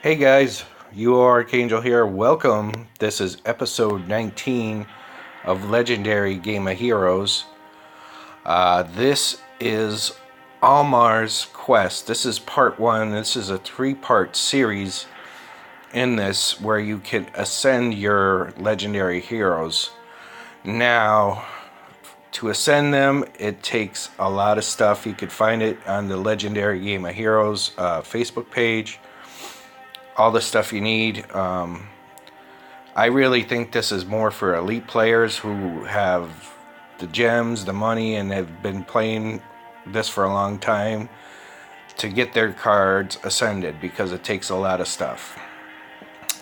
Hey guys, UoArcAngel here. Welcome. This is episode 19 of Legendary Game of Heroes. This is Almars Quest. This is part one. This is a three-part series in this where you can ascend your legendary heroes. Now, to ascend them, it takes a lot of stuff. You could find it on the Legendary Game of Heroes Facebook page. All the stuff you need. I really think this is more for elite players who have the gems, the money, and have been playing this for a long time to get their cards ascended, because it takes a lot of stuff.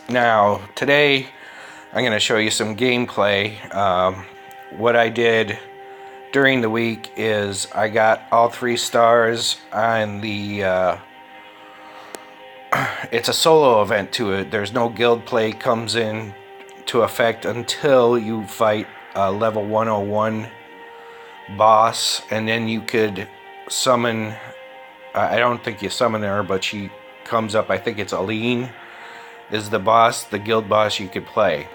Now, today I'm going to show you some gameplay. What I did during the week is I got all 3 stars on the it's a solo event to it. There's no guild play comes in to effect until you fight a level 101 boss, and then you could summon, I don't think you summon her, but she comes up. I think it's Aline is the boss, the guild boss you could play.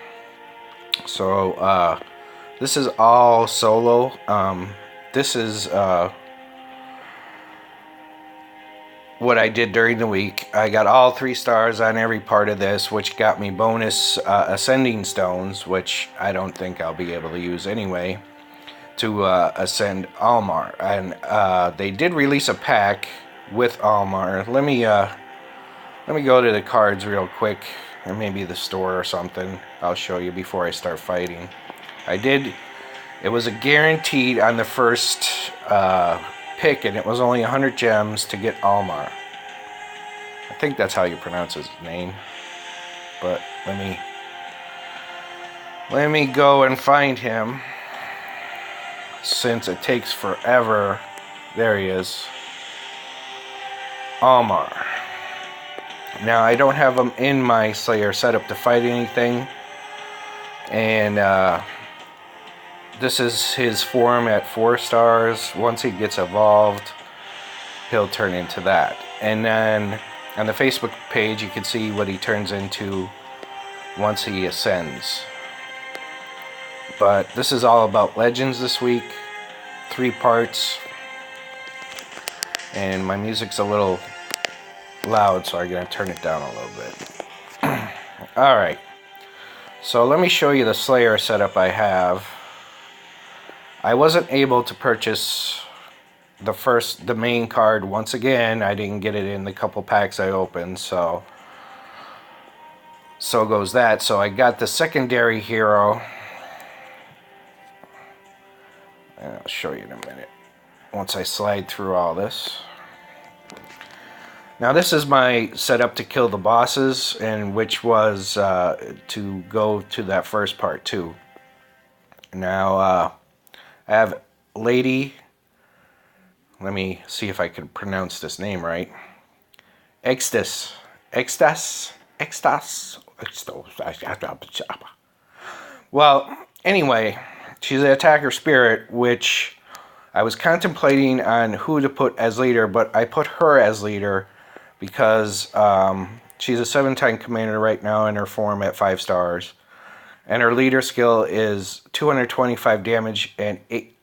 So this is all solo. This is what I did during the week. I got all 3 stars on every part of this, which got me bonus ascending stones, which I don't think I'll be able to use anyway, to ascend Almar. And they did release a pack with Almar. Let me go to the cards real quick, or maybe the store or something. I'll show you before I start fighting. It was a guaranteed on the first pick, and it was only 100 gems to get Almar. I think that's how you pronounce his name, but let me go and find him, since it takes forever. There he is, Almar. Now, I don't have him in my Slayer setup to fight anything, and this is his form at 4 stars. Once he gets evolved, he'll turn into that. And then on the Facebook page, you can see what he turns into once he ascends. But this is all about Legends this week. 3 parts. And my music's a little loud, so I'm going to turn it down a little bit. Alright. So let me show you the Slayer setup I have. I wasn't able to purchase the main card once again. I didn't get it in the couple packs I opened, so goes that. So I got the secondary hero, and I'll show you in a minute once I slide through all this. Now, this is my setup to kill the bosses, and which was to go to that first part too. Now I have Lady, let me see if I can pronounce this name right. Extas. Well, anyway, she's an attacker spirit, which I was contemplating on who to put as leader, but I put her as leader because she's a 7-time commander right now in her form at 5 stars. And her leader skill is 225 damage and 8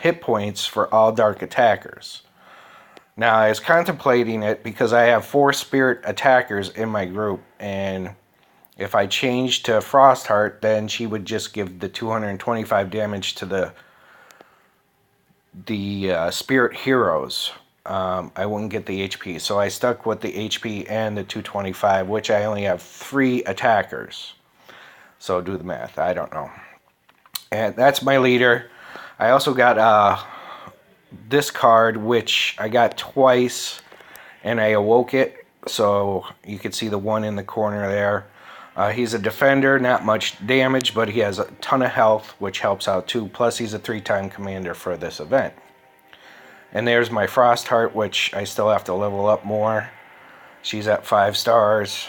hit points for all dark attackers. Now, I was contemplating it because I have 4 spirit attackers in my group, and if I changed to Frostheart, then she would just give the 225 damage to the spirit heroes. I wouldn't get the HP, so I stuck with the HP and the 225, which I only have 3 attackers. So do the math. I don't know. And that's my leader. I also got this card, which I got twice, and I awoke it. So you can see the one in the corner there. He's a defender, not much damage, but he has a ton of health, which helps out too. Plus, he's a 3-time commander for this event. And there's my Frostheart, which I still have to level up more. She's at 5 stars.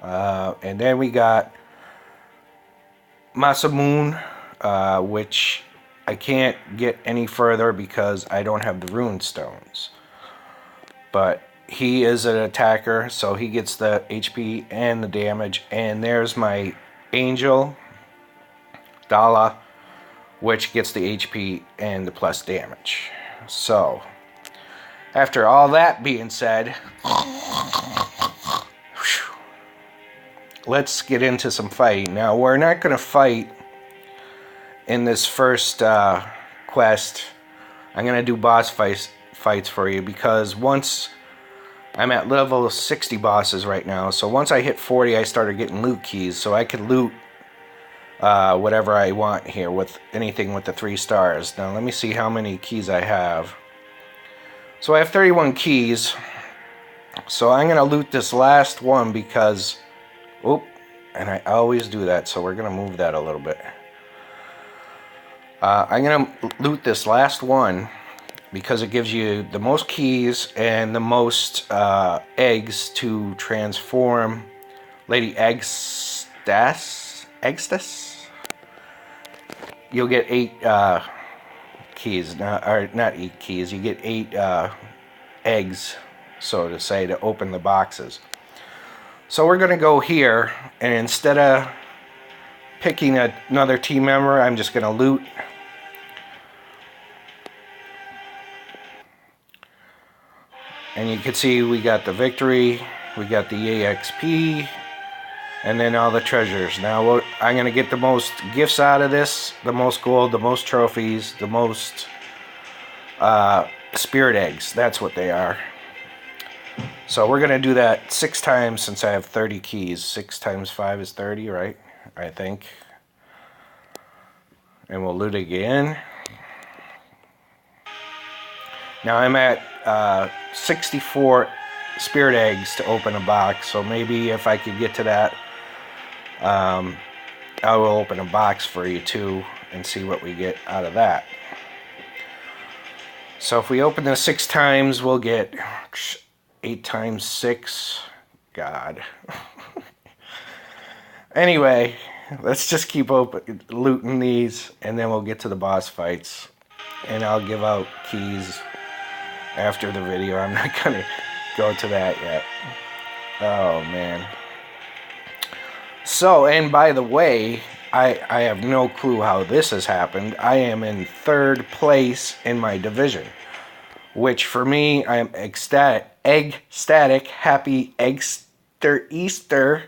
And then we got Masamune, which I can't get any further because I don't have the rune stones. But he is an attacker, so he gets the HP and the damage. And there's my angel, Dala, which gets the HP and the plus damage. So, after all that being said, let's get into some fighting. Now, we're not going to fight in this first quest. I'm going to do boss fights for you, because once I'm at level 60 bosses right now, so once I hit 40, I started getting loot keys, so I could loot whatever I want here with anything with the 3 stars. Now, let me see how many keys I have. So I have 31 keys. So I'm going to loot this last one because... Oop, and I always do that, so we're going to move that a little bit. I'm going to loot this last one because it gives you the most keys and the most eggs to transform Lady Eggstas. You'll get 8 keys, or not 8 keys. You get 8 eggs, so to say, to open the boxes. So we're going to go here, and instead of picking another team member, I'm just going to loot. And you can see we got the victory, we got the EXP, and then all the treasures. Now I'm going to get the most gifts out of this, the most gold, the most trophies, the most spirit eggs. That's what they are. So we're going to do that 6 times since I have 30 keys. 6 times 5 is 30, right? I think. And we'll loot again. Now I'm at 64 spirit eggs to open a box. So maybe if I could get to that, I will open a box for you too and see what we get out of that. So if we open this 6 times, we'll get 8 times 6. God. Anyway, let's just keep looting these, and then we'll get to the boss fights. And I'll give out keys after the video. I'm not going to go to that yet. Oh, man. So, and by the way, I have no clue how this has happened. I am in 3rd place in my division, which for me, I am ecstatic, happy Easter.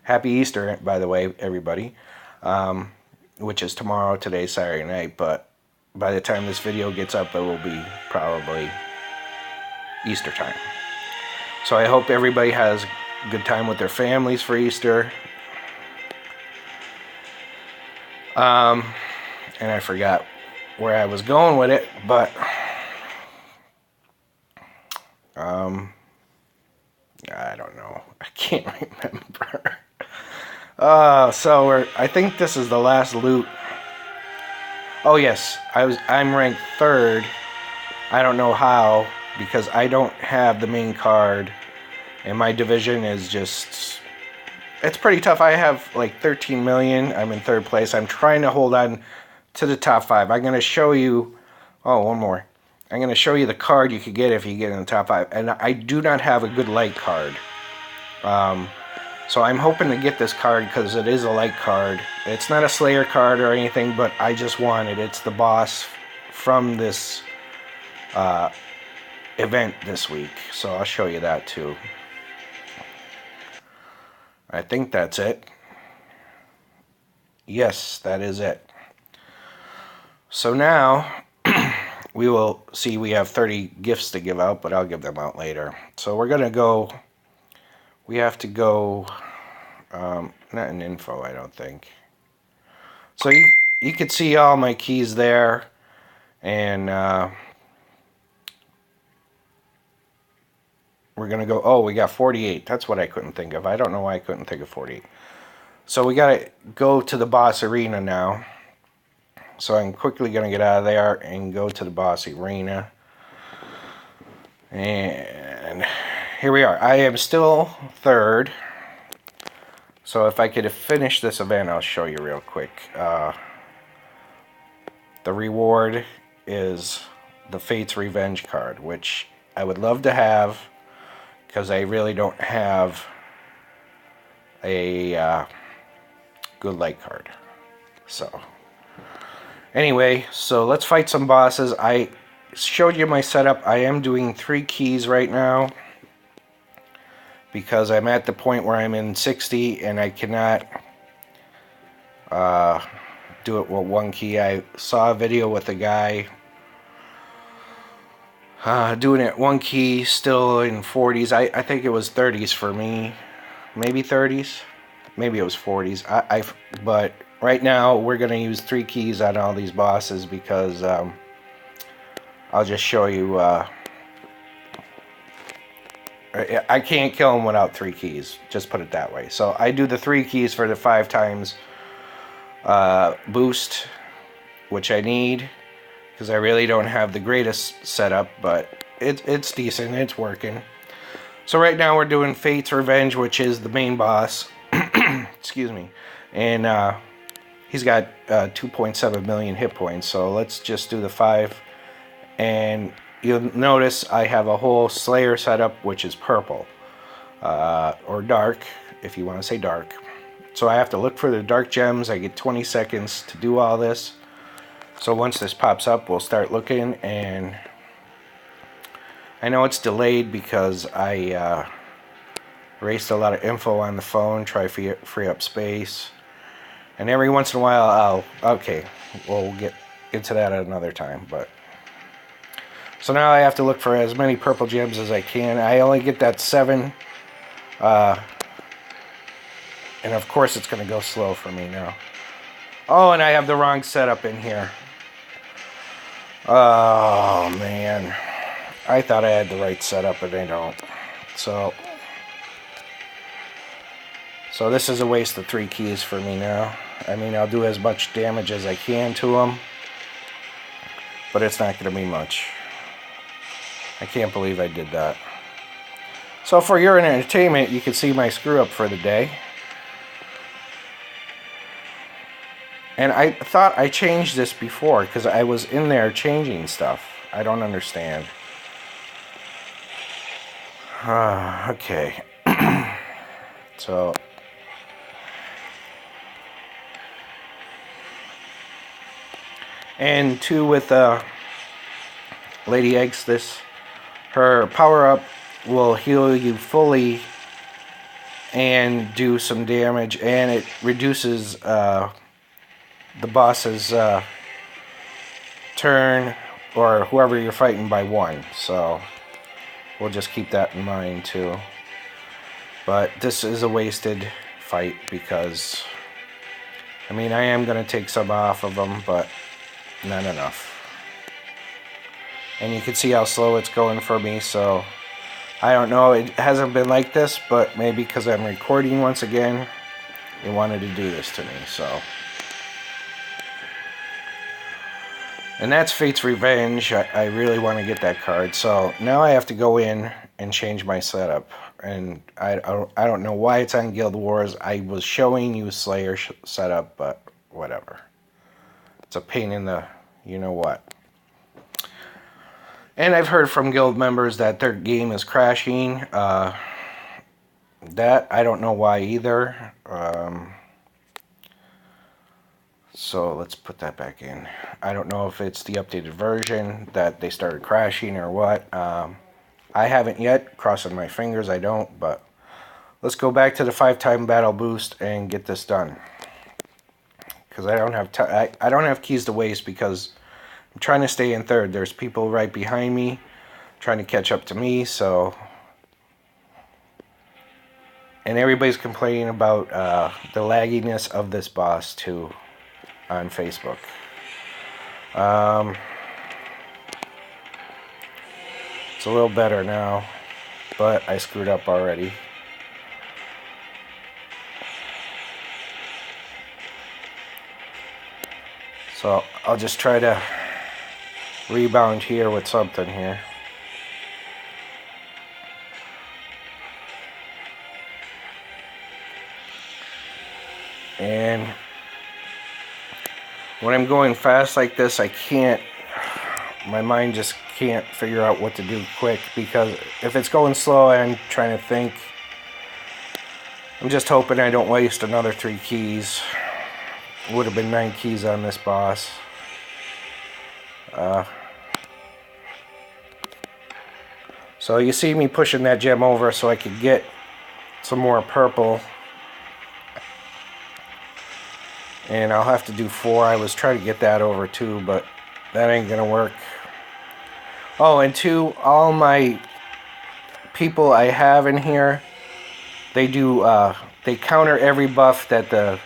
Happy Easter, by the way, everybody. Which is tomorrow, today's Saturday night, but by the time this video gets up, it will be probably Easter time. So I hope everybody has a good time with their families for Easter. And I forgot where I was going with it, but I don't know. I can't remember. So I think this is the last loot. Oh yes, I'm ranked 3rd. I don't know how, because I don't have the main card, and my division is just, it's pretty tough. I have like 13 million. I'm in 3rd place. I'm trying to hold on to the top 5. I'm going to show you, oh, one more. I'm going to show you the card you could get if you get in the top 5. And I do not have a good light card. So I'm hoping to get this card because it is a light card. It's not a Slayer card or anything, but I just want it. It's the boss from this event this week. So I'll show you that too. I think that's it. Yes, that is it. So now we will see, we have 30 gifts to give out, but I'll give them out later. So we're going to go, we have to go, not in info, I don't think. So you can see all my keys there, and we're going to go, oh, we got 48. That's what I couldn't think of. I don't know why I couldn't think of 48. So we got to go to the boss arena now. So I'm quickly going to get out of there and go to the boss arena. And here we are. I am still 3rd. So if I could finish this event, I'll show you real quick. The reward is the Fate's Revenge card, which I would love to have, because I really don't have a good light card. So anyway, so let's fight some bosses. I showed you my setup. I am doing 3 keys right now because I'm at the point where I'm in 60 and I cannot do it with 1 key. I saw a video with a guy doing it 1 key, still in 40s. I think it was 30s for me, maybe 30s, maybe it was 40s. But right now we're gonna use 3 keys on all these bosses because I'll just show you. I can't kill them without 3 keys. Just put it that way. So I do the 3 keys for the 5 times boost, which I need because I really don't have the greatest setup, but it's decent. It's working. So right now we're doing Fate's Revenge, which is the main boss. Excuse me. And he's got 2.7 million hit points. So let's just do the 5. And you'll notice I have a whole Slayer setup, which is purple. Or dark, if you want to say dark. So I have to look for the dark gems. I get 20 seconds to do all this. So once this pops up, we'll start looking. And I know it's delayed because I erased a lot of info on the phone, try to free up space. And every once in a while okay, we'll get into that at another time. But so now I have to look for as many purple gems as I can. I only get that 7. And of course it's going to go slow for me now. Oh, and I have the wrong setup in here. Oh, man. I thought I had the right setup, but I don't. So this is a waste of 3 keys for me now. I mean, I'll do as much damage as I can to them, but it's not going to be much. I can't believe I did that. So for your entertainment, you can see my screw up for the day. And I thought I changed this before because I was in there changing stuff. I don't understand. Okay. So and 2 with Lady Eggs, her power-up will heal you fully and do some damage, and it reduces the boss's turn or whoever you're fighting by 1. So we'll just keep that in mind too. But this is a wasted fight because, I mean, I am going to take some off of them, but not enough. And you can see how slow it's going for me, so I don't know. It hasn't been like this, but maybe because I'm recording once again, it wanted to do this to me, so. And that's Fate's Revenge. I really want to get that card. So now I have to go in and change my setup. And I don't know why it's on Guild Wars. I was showing you Slayer setup, but whatever. It's a pain in the you-know-what. And I've heard from guild members that their game is crashing. That, I don't know why either. So let's put that back in. I don't know if it's the updated version that they started crashing or what. I haven't yet. Crossing my fingers, I don't. But let's go back to the 5-time battle boost and get this done. Because I don't have I don't have keys to waste because I'm trying to stay in 3rd. There's people right behind me trying to catch up to me. So, and everybody's complaining about the lagginess of this boss too on Facebook. It's a little better now, but I screwed up already. So I'll just try to rebound here with something here. And when I'm going fast like this, I can't my mind just can't figure out what to do quick, because if it's going slow, I'm trying to think. I'm just hoping I don't waste another 3 keys. Would have been 9 keys on this boss. So you see me pushing that gem over so I could get some more purple. And I'll have to do 4. I was trying to get that over too, but that ain't gonna work. Oh, and 2, all my people I have in here, they do they counter every buff that the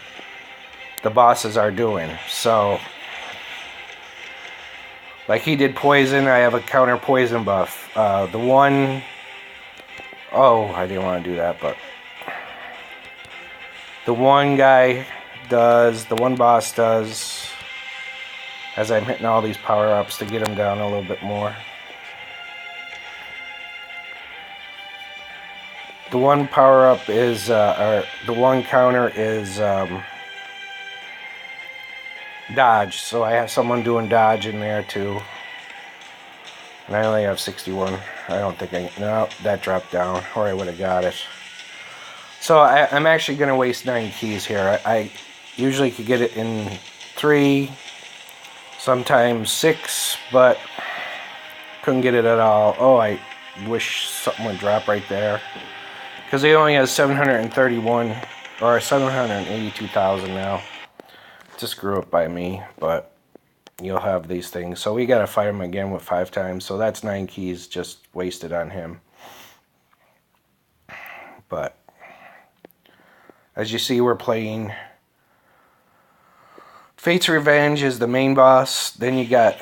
bosses are doing. So like he did poison, I have a counter poison buff. The one, oh, I didn't want to do that, but the one guy does, the one boss does, as I'm hitting all these power-ups to get him down a little bit more. The one power-up is, or the one counter is dodge, so I have someone doing dodge in there too. And I only have 61. I don't think I, no, that dropped down, or I would have got it. So I'm actually going to waste 9 keys here. I usually could get it in 3, sometimes 6, but couldn't get it at all. Oh, I wish something would drop right there, because he only has 731 or 782,000 now. It's a screw up by me, but you'll have these things. So we gotta fight him again with 5 times. So that's 9 keys just wasted on him. But as you see, we're playing Fate's Revenge is the main boss. Then you got,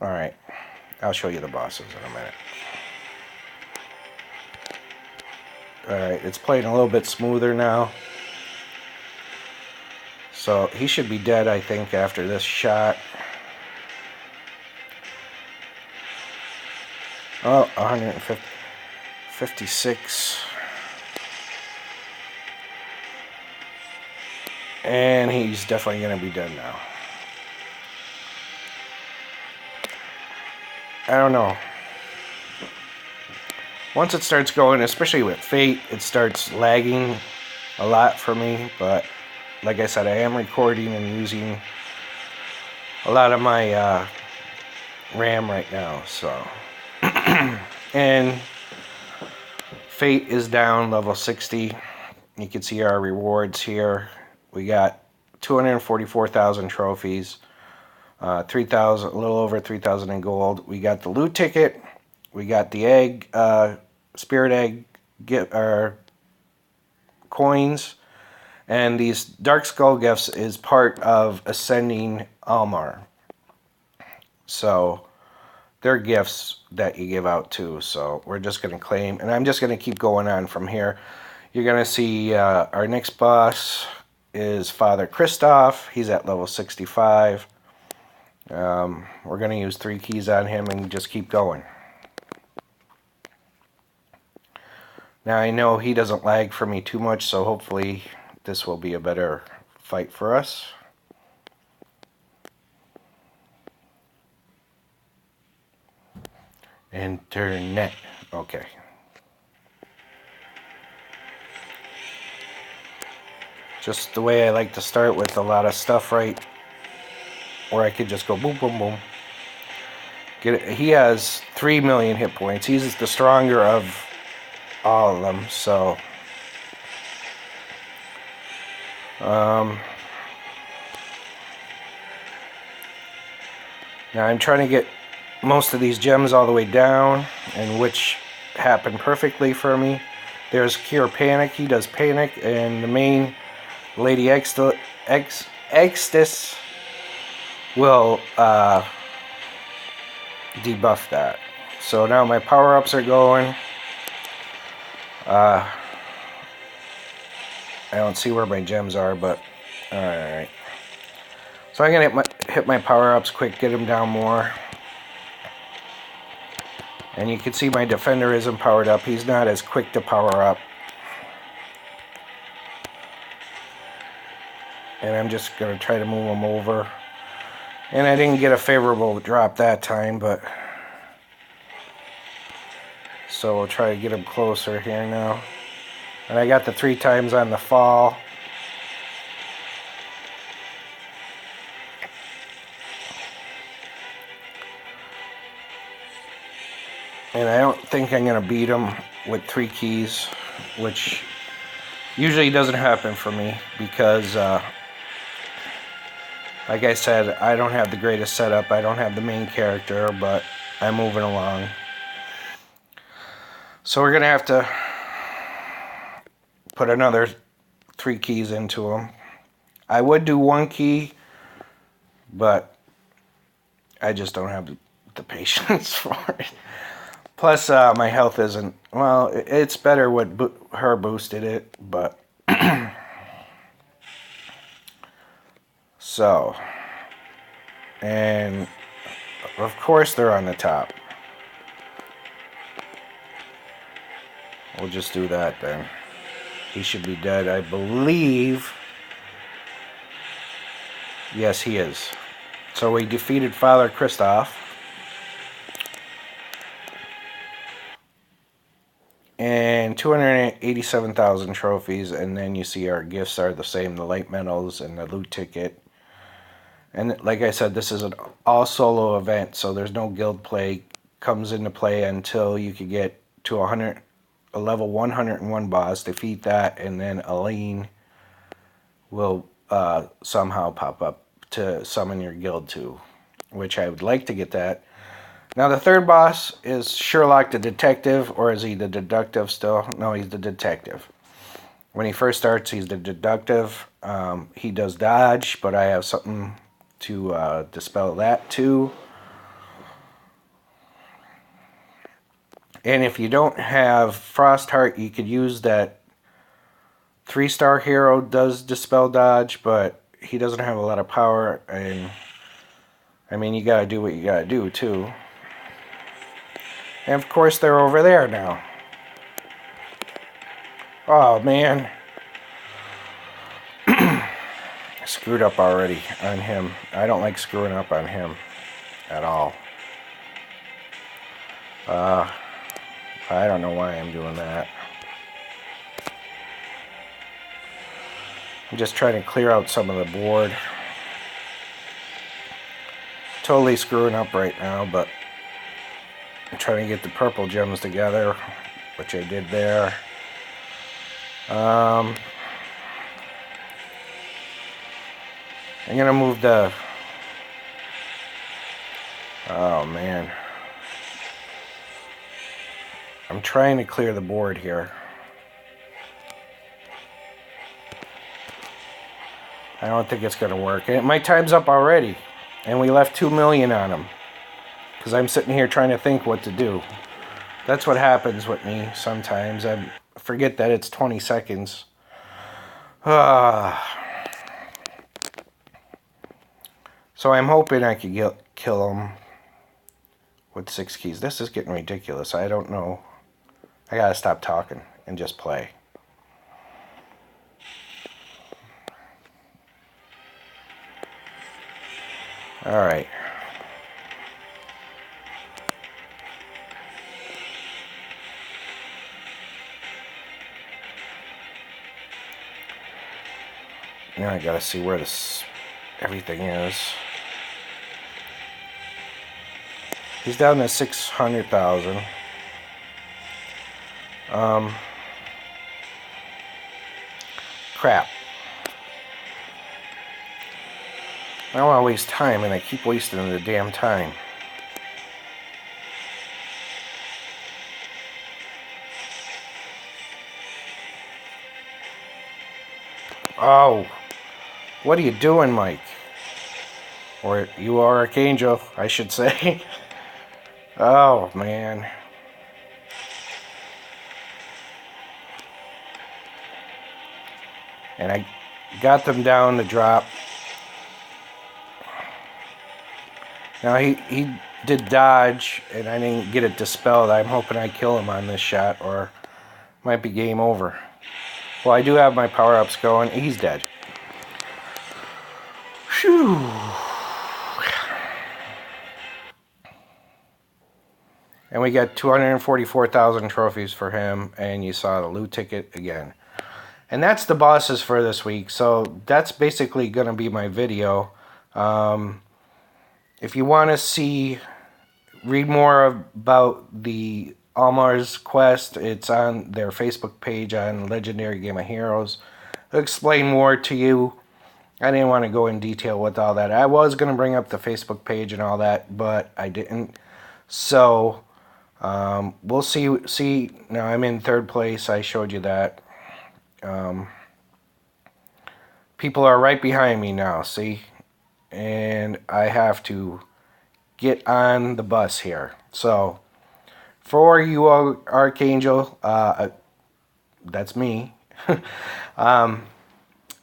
all right, I'll show you the bosses in a minute. All right, it's playing a little bit smoother now. So he should be dead, I think, after this shot. Oh, 156. And he's definitely going to be dead now. I don't know. Once it starts going, especially with Fate, it starts lagging a lot for me. But like I said, I am recording and using a lot of my RAM right now. So, and Fate is down level 60. You can see our rewards here. We got 244,000 trophies, 3,000, a little over 3,000 in gold. We got the loot ticket. We got the egg, spirit egg, coins, and these Dark Skull gifts is part of ascending Almar. So they're gifts that you give out too. So we're just going to claim, and I'm just going to keep going on from here. You're going to see our next boss is Father Christoph. He's at level 65. We're going to use 3 keys on him and just keep going. Now I know he doesn't lag for me too much, so hopefully this will be a better fight for us. Internet. Okay. Just the way I like to start, with a lot of stuff right where I could just go boom, boom, boom. Get it. He has 3 million hit points. He's the stronger of all of them, so now I'm trying to get most of these gems all the way down, and which happened perfectly for me. There's Cure Panic. He does panic, and the main Lady Extus will debuff that. So now my power-ups are going. I don't see where my gems are, but alright. So I'm going to hit my power-ups quick, get them down more. And you can see my defender isn't powered up. He's not as quick to power up. And I'm just going to try to move him over. And I didn't get a favorable drop that time, but... So we'll try to get him closer here now. And I got the 3 times on the fall. And I don't think I'm going to beat him with 3 keys, which usually doesn't happen for me because, like I said, I don't have the greatest setup. I don't have the main character, but I'm moving along. So we're going to have to put another 3 keys into him. I would do 1 key, but I just don't have the patience for it. Plus, my health isn't... Well, it's better with her boosted it, but... So... And... Of course they're on the top. We'll just do that then. He should be dead, I believe. Yes, he is. So we defeated Father Christoph. And 287,000 trophies, and then you see our gifts are the same, the light medals and the loot ticket. And like I said, this is an all solo event, so there's no guild play comes into play until you can get to a level 101 boss, defeat that, and then Aline will somehow pop up to summon your guild to, which I would like to get that. Now the 3rd boss is Sherlock the detective, or is he the deductive still? No, he's the detective. When he first starts, he's the deductive. He does dodge, but I have something to dispel that too. And if you don't have Frostheart, you could use that 3-star hero does dispel dodge, but he doesn't have a lot of power. And I mean, you gotta do what you gotta do too. And of course they're over there now. Oh man. I screwed up already on him. I don't like screwing up on him at all. I don't know why I'm doing that. I'm just trying to clear out some of the board. Totally screwing up right now, but I'm trying to get the purple gems together, which I did there. I'm gonna move the... Oh man. I'm trying to clear the board here. I don't think it's gonna work. My time's up already, and we left 2 million on him. Because I'm sitting here trying to think what to do. That's what happens with me sometimes. I forget that it's 20 seconds. So I'm hoping I could kill him with 6 keys. This is getting ridiculous. I don't know. I gotta stop talking and just play. Alright. Now I gotta see where everything is. He's down to 600,000. Crap. I don't want to waste time, and I keep wasting the damn time. Oh. What are you doing, Mike? Or UoArcAngel, I should say. Oh, man. And I got them down to drop. Now, he did dodge, and I didn't get it dispelled. I'm hoping I kill him on this shot, or it might be game over. Well, I do have my power-ups going. He's dead. Phew. And we got 244,000 trophies for him, and you saw the loot ticket again. And that's the bosses for this week, so that's basically going to be my video. If you want to read more about the Almars quest, it's on their Facebook page on Legendary Game of Heroes. I'll explain more to you. I didn't want to go in detail with all that. I was going to bring up the Facebook page and all that, but I didn't. So, we'll see. Now I'm in third place. I showed you that. People are right behind me now, see? And I have to get on the bus here. So, for UoArcAngel, that's me.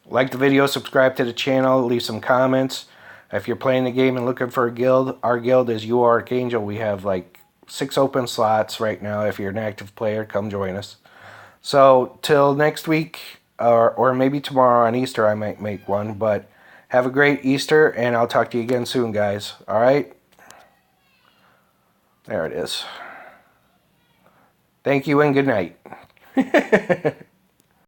Like the video, subscribe to the channel, leave some comments. If you're playing the game and looking for a guild, our guild is UoArcAngel. We have like 6 open slots right now. If you're an active player, come join us. So, till next week, or maybe tomorrow on Easter, I might make one. But have a great Easter, and I'll talk to you again soon, guys. All right? There it is. Thank you and good night.